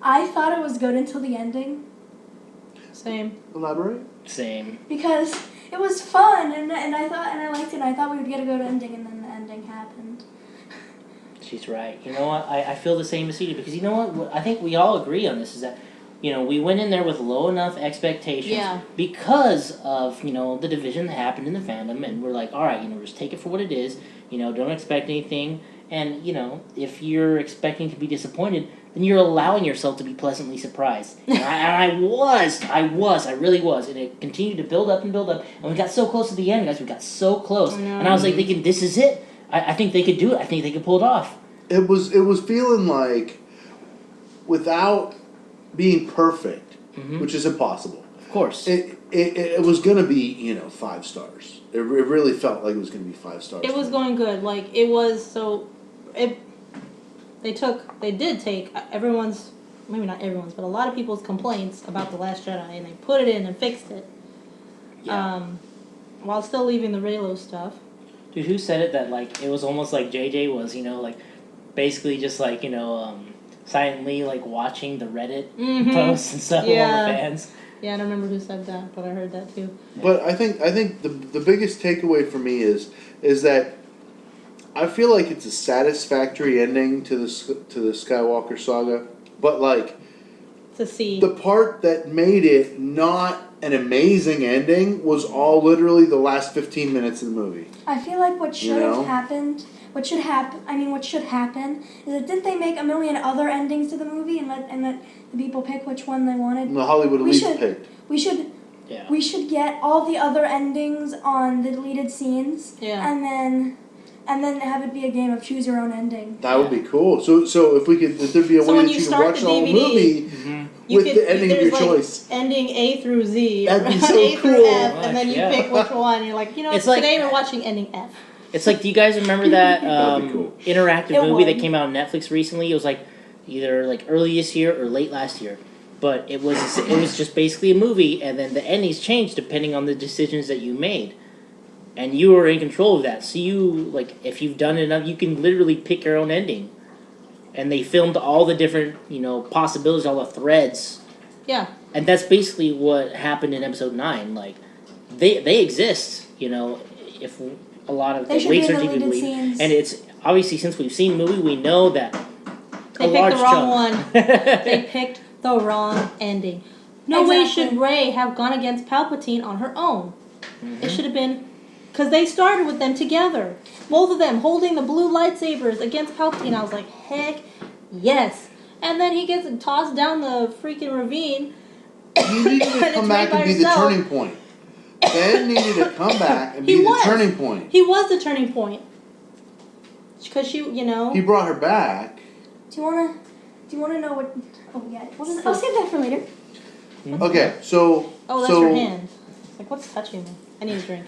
I thought it was good until the ending. Same. Elaborate? Same. Because it was fun, and I liked it, and I thought we would get a good ending, and then the ending happened. She's right. You know what? I feel the same as you do, because you know what? I think we all agree on this, is that, you know, we went in there with low enough expectations because of, you know, the division that happened in the fandom, and we're like, all right, you know, just take it for what it is, you know, don't expect anything, and, you know, if you're expecting to be disappointed, then you're allowing yourself to be pleasantly surprised. And I really was, and it continued to build up, and we got so close to the end, guys, we got so close, and I was like thinking, this is it. I think they could do it. I think they could pull it off. It was feeling like, without being perfect, which is impossible. Of course. It was going to be, you know, 5 stars. It really felt like it was going to be 5 stars. It was going good. Like, it was, so, they did take everyone's, maybe not everyone's, but a lot of people's complaints about The Last Jedi, and they put it in and fixed it. Yeah. While still leaving the Reylo stuff. Dude, who said it that, like, it was almost like JJ was, you know, like, basically just, like, you know, silently, like, watching the Reddit posts and stuff of all the fans. Yeah, I don't remember who said that, but I heard that too. But I think the biggest takeaway for me is that I feel like it's a satisfactory ending to the Skywalker saga, but like the part that made it not an amazing ending was all literally the last 15 minutes of the movie. I feel like what should happen is that didn't they make a million other endings to the movie and let the people pick which one they wanted? The Hollywood Elite picked. We should get all the other endings on the deleted scenes, and then have it be a game of choose your own ending. That would be cool. So if there'd be a way that you could watch the whole movie with the ending of your choice. Ending A through Z, that'd be so A cool. through F, and then you pick which one. You're like, you know, today we're watching ending F. It's like, do you guys remember that cool. interactive movie that came out on Netflix recently? It was like either like early this year or late last year. But it was just basically a movie, and then the endings changed depending on the decisions that you made. And you were in control of that. So you, like, if you've done enough, you can literally pick your own ending. And they filmed all the different, you know, possibilities, all the threads. Yeah. And that's basically what happened in episode 9. Like, they exist, you know, if a lot of the leaks are even leaked. And it's, obviously, since we've seen the movie, we know that they picked the wrong one. They picked the wrong ending. No way should Rey have gone against Palpatine on her own. It should have been... Because they started with them together. Both of them holding the blue lightsabers against Palpatine. I was like, heck yes. And then he gets tossed down the freaking ravine. You needed to come back and be the turning point. Ben needed to come back and be the turning point. He was the turning point. Because you know. He brought her back. Do you wanna know what? Oh yeah. I'll save that for later. Okay, so. Oh, that's your hand. Like, what's touching me? I need a drink.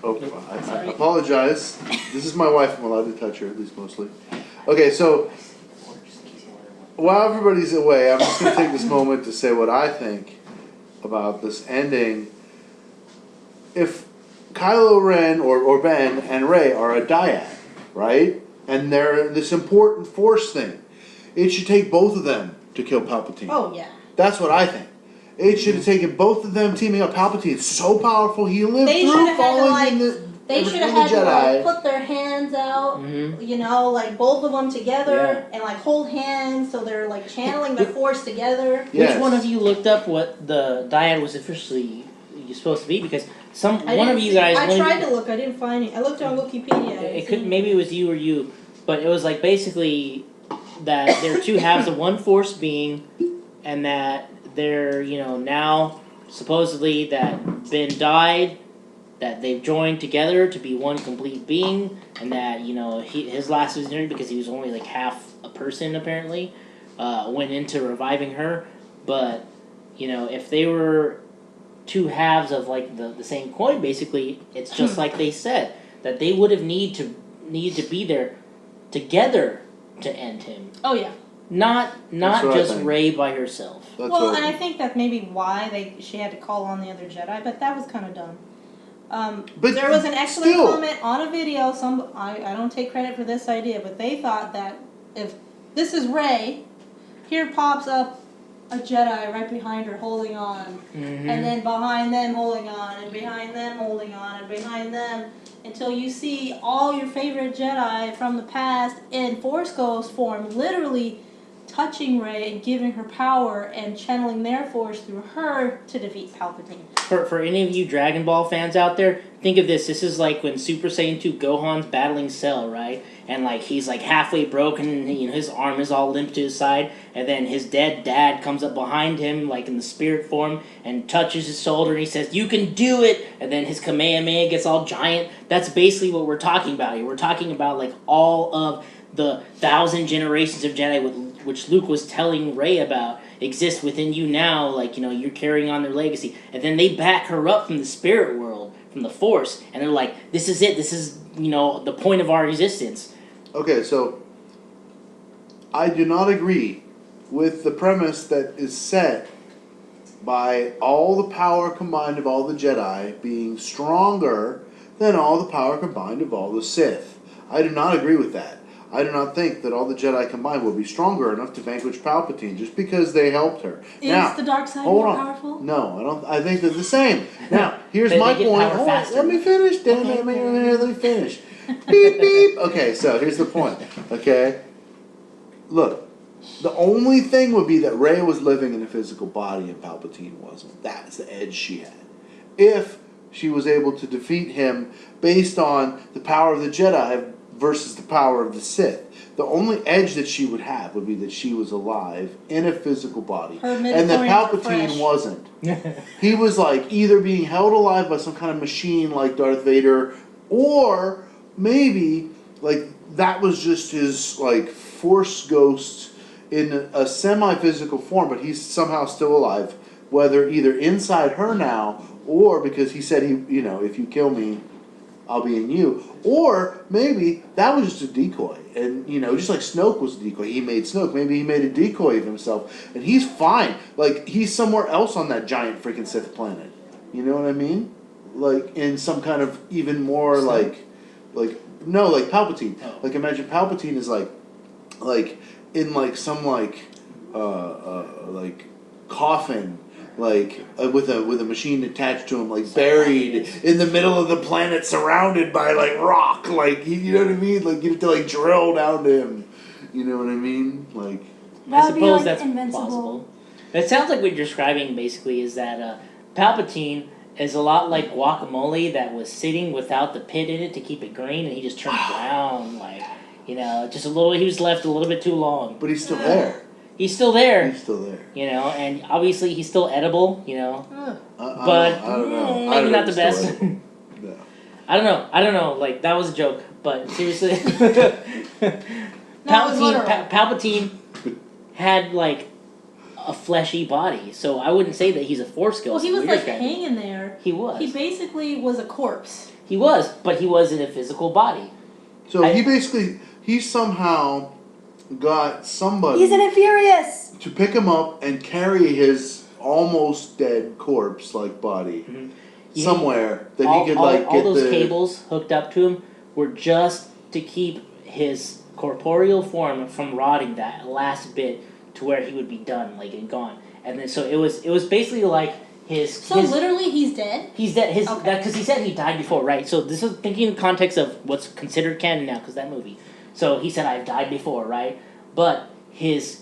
Oh, I apologize. This is my wife. I'm allowed to touch her, at least mostly. Okay, so while everybody's away, I'm just going to take this moment to say what I think about this ending. If Kylo Ren or Ben and Rey are a dyad, right? And they're this important Force thing, it should take both of them to kill Palpatine. Oh, yeah. That's what I think. It should have taken both of them teaming up. Palpatine's so powerful. He lived through falling in the They should have had to like, put their hands out, you know, like both of them together, and like hold hands so they're like channeling the Force together. Yes. Which one of you looked up what the dyad was officially supposed to be? Because one of you guys. I tried to look. I didn't find it. I looked on Wikipedia. It could maybe it was you or you, but it was like basically that they're two halves of one Force being, and that they're now supposedly that Ben died. That they've joined together to be one complete being, and that his last visionary, because he was only like half a person apparently, went into reviving her. But if they were two halves of like the same coin, basically, it's just like they said that they would have need to be there together to end him. Oh yeah. Not just Rey by herself. Well, and I think that's maybe why she had to call on the other Jedi, but that was kind of dumb. But there was an excellent comment on a video. I don't take credit for this idea, but they thought that if this is Rey, here pops up a Jedi right behind her holding on. Mm-hmm. And then behind them holding on, and behind them holding on, and behind them, until you see all your favorite Jedi from the past in Force Ghost form literally touching Rey and giving her power and channeling their force through her to defeat Palpatine. For any of you Dragon Ball fans out there, think of this. This is like when Super Saiyan 2 Gohan's battling Cell, right? And like he's like halfway broken, and his arm is all limp to his side, and then his dead dad comes up behind him, like in the spirit form, and touches his shoulder, and he says, "You can do it!" And then his Kamehameha gets all giant. That's basically what we're talking about here. We're talking about like all of the 1,000 generations of Jedi which Luke was telling Rey about exist within you now, like, you're carrying on their legacy. And then they back her up from the spirit world, from the Force, and they're like, this is it, this is, the point of our existence. Okay, so I do not agree with the premise that is set by all the power combined of all the Jedi being stronger than all the power combined of all the Sith. I do not agree with that. I do not think that all the Jedi combined will be stronger enough to vanquish Palpatine just because they helped her. Is the dark side more powerful? No, I don't. I think they're the same. Now, here's my point. Let me finish. Damn it, let me finish. Beep beep. Okay, so here's the point. Okay, look, the only thing would be that Rey was living in a physical body and Palpatine wasn't. That's the edge she had. If she was able to defeat him based on the power of the Jedi versus the power of the Sith, the only edge that she would have would be that she was alive in a physical body, and that Palpatine wasn't. He was like either being held alive by some kind of machine like Darth Vader, or maybe like that was just his like Force ghost in a semi-physical form, but he's somehow still alive, whether either inside her now or because he said if you kill me, I'll be in you. Or maybe that was just a decoy. And, just like Snoke was a decoy. He made Snoke. Maybe he made a decoy of himself. And he's fine. Like, he's somewhere else on that giant freaking Sith planet. You know what I mean? Like, in some kind of even more, Snoke? like Palpatine. Oh. Like, imagine Palpatine is like, in, like, some, like coffin, like with a machine attached to him, like buried in the middle of the planet, surrounded by like rock, like you know what I mean? Like you have to like drill down to him. You know what I mean? Like I suppose that's possible. It sounds like what you're describing basically is that Palpatine is a lot like guacamole that was sitting without the pit in it to keep it green, and he just turned brown, like just a little. He was left a little bit too long. But he's still there. He's still there. He's still there. And obviously he's still edible, but I don't know. Maybe not the best. No. I don't know. Like, that was a joke, but seriously. Palpatine had, like, a fleshy body, so I wouldn't say that he's a Force ghost. Well, he was, like, hanging there. He was. He basically was a corpse. He was, but he was in a physical body. So he somehow got somebody. He's an Infurious! To pick him up and carry his almost dead corpse-like body somewhere that he could get all those cables hooked up to him were just to keep his corporeal form from rotting that last bit to where he would be done, like and gone. And then so it was basically like his. So literally, he's dead. He's dead. Because he said he died before, right? So this is thinking in the context of what's considered canon now, because that movie. So he said, I've died before, right? But his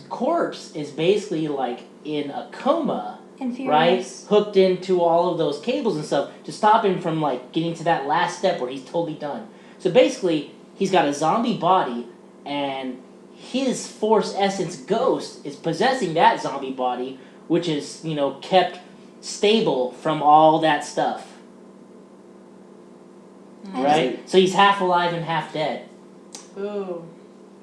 corpse is basically like in a coma, right? Hooked into all of those cables and stuff to stop him from like getting to that last step where he's totally done. So basically, he's got a zombie body, and his Force essence ghost is possessing that zombie body, which is, kept stable from all that stuff. Right? So he's half alive and half dead. Ooh.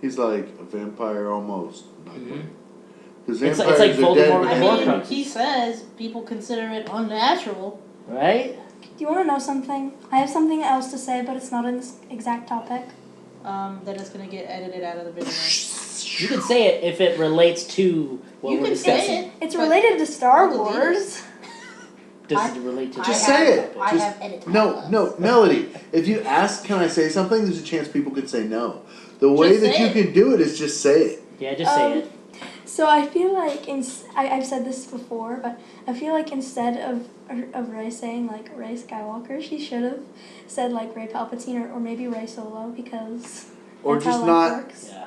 He's like a vampire almost. Because it's like Voldemort. I mean, he says people consider it unnatural. Right? Do you want to know something? I have something else to say, but it's not an exact topic. Then it's going to get edited out of the video. You can say it if it relates to what we're discussing. Say it. It's related to Star Wars. Does it relate to? Just say it. I have edited. No, Melody. If you ask, can I say something? There's a chance people could say no. The way that you can do it is just say it. Yeah, just say it. So I feel like I've said this before, but I feel like instead of Rey saying like Rey Skywalker, she should have said like Rey Palpatine or maybe Rey Solo because Or that's just how not. life works. Yeah.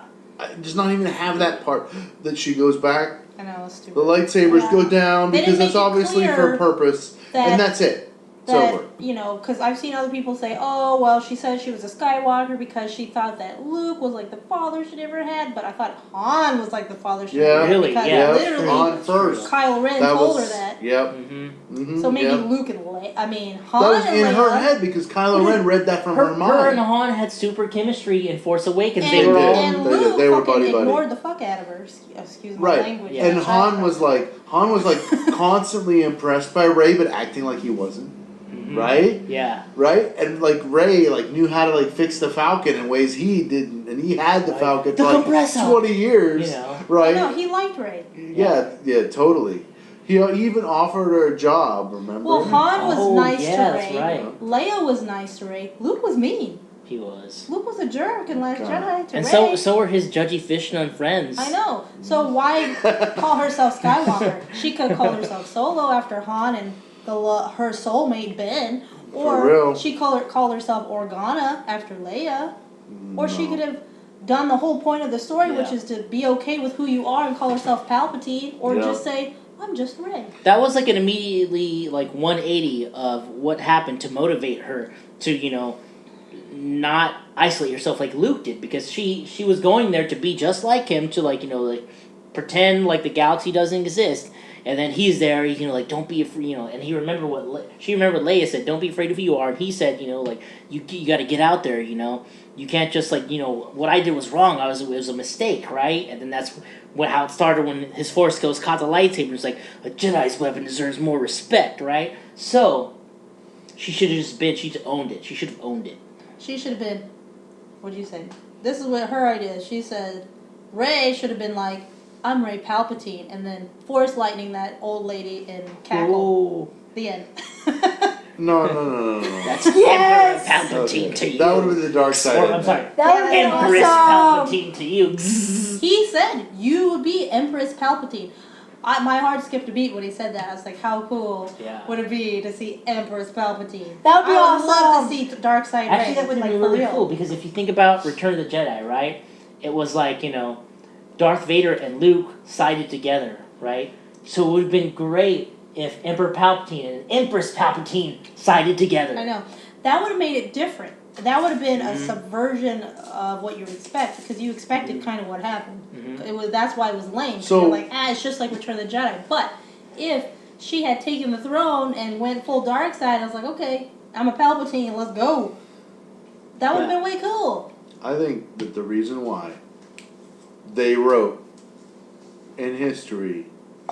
Just not even have that part that she goes back. I know, it's stupid. The lightsabers go down They because didn't it's make it obviously for clear a purpose, and that's it. It's that, over. you know, because I've seen other people say, oh, well, she said she was a Skywalker because she thought that Luke was like the father she never had, but I thought Han was like the father she never had. Really? Because Yeah. literally, Han first. Kylo Ren told her that. Yep. Mm-hmm. So maybe yep. Luke and Leia, Han That was and in Leia. her head because Kylo Ren read that from her mind. Her and Han had super chemistry in Force Awakens. And, They were all. and They did. Luke They were fucking buddy-buddy. ignored the fuck out of her. Excuse my Right. language. Yeah. And Han was like constantly impressed by Rey, but acting like he wasn't. Right? Yeah. Right? And like Rey knew how to fix the Falcon in ways he didn't, and he had the Falcon for compressor. 20 years. You know. Right? No, he liked Rey. Yeah, totally. He even offered her a job, remember? Well, Han was nice to that's Rey. right. Leia was nice to Rey. Luke was mean. He was. Luke was a jerk in Last Jedi to And Rey. so were his judgy Fishnon friends. I know. So why call herself Skywalker? She could call herself Solo after Han and her soulmate Ben, For real. or she call herself Organa after Leia, or she could have done the whole point of the story, which is to be okay with who you are and call herself Palpatine, or just say I'm just Rey. That was an immediately 180 of what happened to motivate her to not isolate herself like Luke did, because she was going there to be just like him, to pretend like the galaxy doesn't exist. And then he's there, don't be afraid, and she remembered what Leia said, don't be afraid of who you are. And he said, you got to get out there, you can't just what I did was wrong. It was a mistake, right? And then that's how it started when his Force Ghost caught the lightsaber. It's like, a Jedi's weapon deserves more respect, right? So, she should have just been, she owned it. She should have owned it. She should have been, what'd you say? This is what her idea is. She said, Rey should have been like, I'm Rey Palpatine, and then Force lightning that old lady in Cackle. Oh. The end. No. That's Emperor Palpatine to you. That would have been the dark side. Or, I'm sorry. That would have been Empress awesome. Palpatine to you. He said you would be Empress Palpatine. My heart skipped a beat when he said that. I was like, how cool would it be to see Empress Palpatine? That would be I would love awesome. to see Dark Side Rey. Actually, that would have been for really real. cool, because if you think about Return of the Jedi, right? It was Darth Vader and Luke sided together, right? So it would have been great if Emperor Palpatine and Empress Palpatine sided together. I know. That would have made it different. That would have been a subversion of what you would expect, because you expected kind of what happened. That's why it was lame. So you're like, it's just like Return of the Jedi. But if she had taken the throne and went full dark side, I was like, okay, I'm a Palpatine, let's go. That would have been way cool. I think that the reason why they wrote in history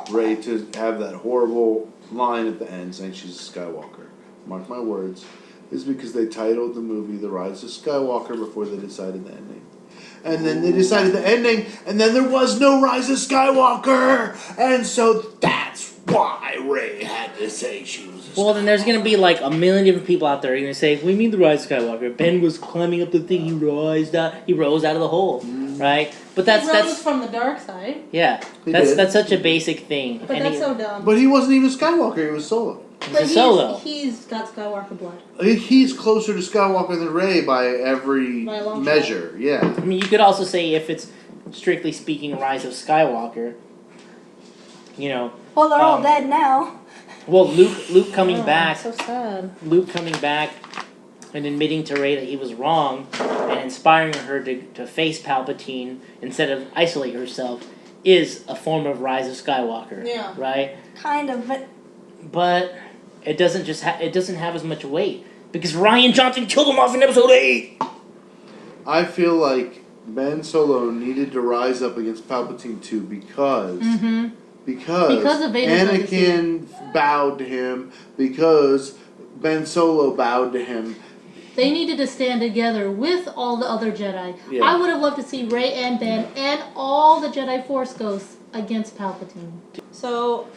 Rey to have that horrible line at the end saying she's a Skywalker, mark my words, is because they titled the movie The Rise of Skywalker before they decided the ending. And then they decided the ending, and then there was no Rise of Skywalker! And so that's why Rey had to say she was a Skywalker. Well, then there's going to be a million different people out there going to say, what do you mean The Rise of Skywalker? Ben was climbing up the thing, he rose out of the hole, right? But He rose from the dark side. Yeah, He did. that's such a basic thing. But that's so dumb. But he wasn't even Skywalker, he was Solo. But Solo. He's got Skywalker blood. He's closer to Skywalker than Rey by every By a long measure, yeah. I mean, you could also say, if it's strictly speaking Rise of Skywalker, Well, they're all dead now. Well, Luke coming back. So sad. Luke coming back and admitting to Rey that he was wrong and inspiring her to face Palpatine instead of isolate herself is a form of Rise of Skywalker. Yeah. Right? Kind of, But it doesn't it doesn't have as much weight because Rian Johnson killed him off in Episode 8. I feel like Ben Solo needed to rise up against Palpatine too because of Vader's Anakin bowed to him, because Ben Solo bowed to him. They needed to stand together with all the other Jedi. Yeah. I would have loved to see Rey and Ben and all the Jedi Force Ghosts against Palpatine. So,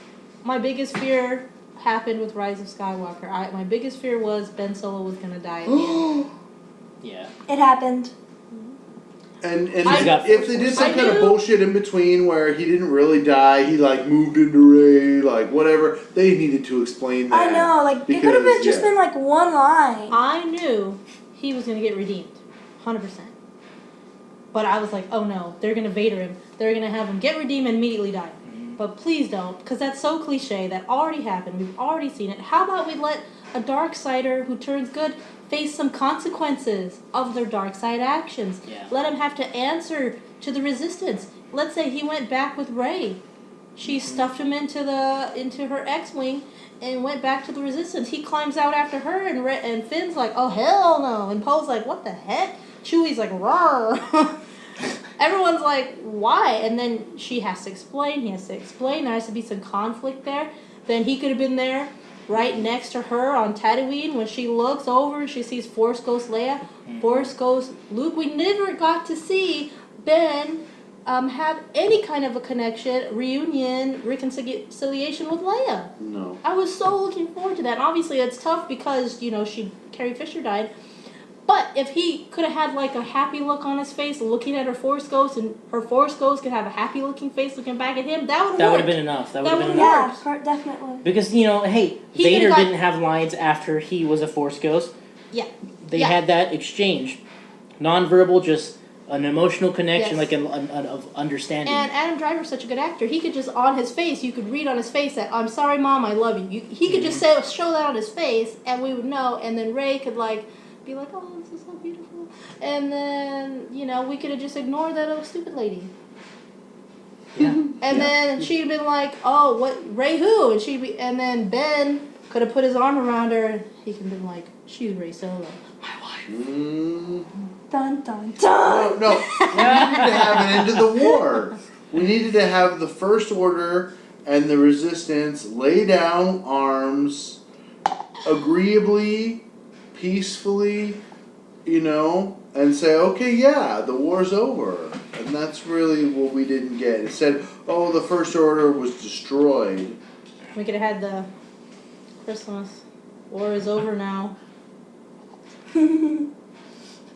my biggest fear happened with Rise of Skywalker. My biggest fear was Ben Solo was going to die at the end. Yeah. it happened. And got if they did some I kind of do. bullshit in between where he didn't really die, he like moved into Rey, like whatever, they needed to explain that. I know, like it could have been just been like one line. I knew he was gonna get redeemed, 100%. But I was like, oh no, they're gonna Vader him. They're gonna have him get redeemed and immediately die. But please don't, because that's so cliche. That already happened. We've already seen it. How about we let a Darksider who turns good face some consequences of their dark side actions? Yeah. Let him have to answer to the Resistance. Let's say he went back with Rey. She stuffed him into her X-wing and went back to the Resistance. He climbs out after her, and Finn's like, oh hell no, and Poe's like, what the heck? Chewie's like, rawr. Everyone's like, why? And then she has to explain. He has to explain. There has to be some conflict there. Then he could have been there right next to her on Tatooine when she looks over and she sees Force Ghost Leia, Force Ghost Luke. We never got to see Ben have any kind of a connection, reunion, reconciliation with Leia. No. I was so looking forward to that. And obviously, it's tough because, Carrie Fisher died. But if he could have had like a happy look on his face looking at her Force Ghost, and her Force Ghost could have a happy looking face looking back at him, that would have been enough. That would have been enough. Yeah, definitely. Because, hey, He Vader could've got- didn't have lines after he was a Force Ghost. Yeah. They had that exchange. Non-verbal, just an emotional connection, Yes. like of understanding. And Adam Driver's such a good actor. He could just, on his face, you could read on his face that, I'm sorry, Mom, I love you. He could just show that on his face, and we would know. And then Rey could, be like, oh, this is so beautiful. And then, we could have just ignored that little stupid lady. Yeah. And then she'd have been like, oh, what, Rey who? And then Ben could have put his arm around her, and he could have been like, she's Rey Solo, my wife. Dun dun dun. No. We needed to have an end of the war. We needed to have the First Order and the Resistance lay down arms agreeably, peacefully, and say, okay, yeah, the war's over. And that's really what we didn't get. It said, oh, the First Order was destroyed. We could have had the Christmas. War is over now.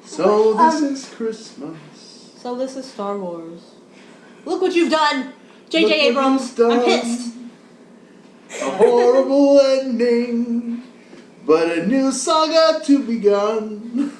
So this is Christmas. So this is Star Wars. Look what you've done, Look J.J. what Abrams. you've done. I'm pissed. A horrible ending, but a new saga to begun.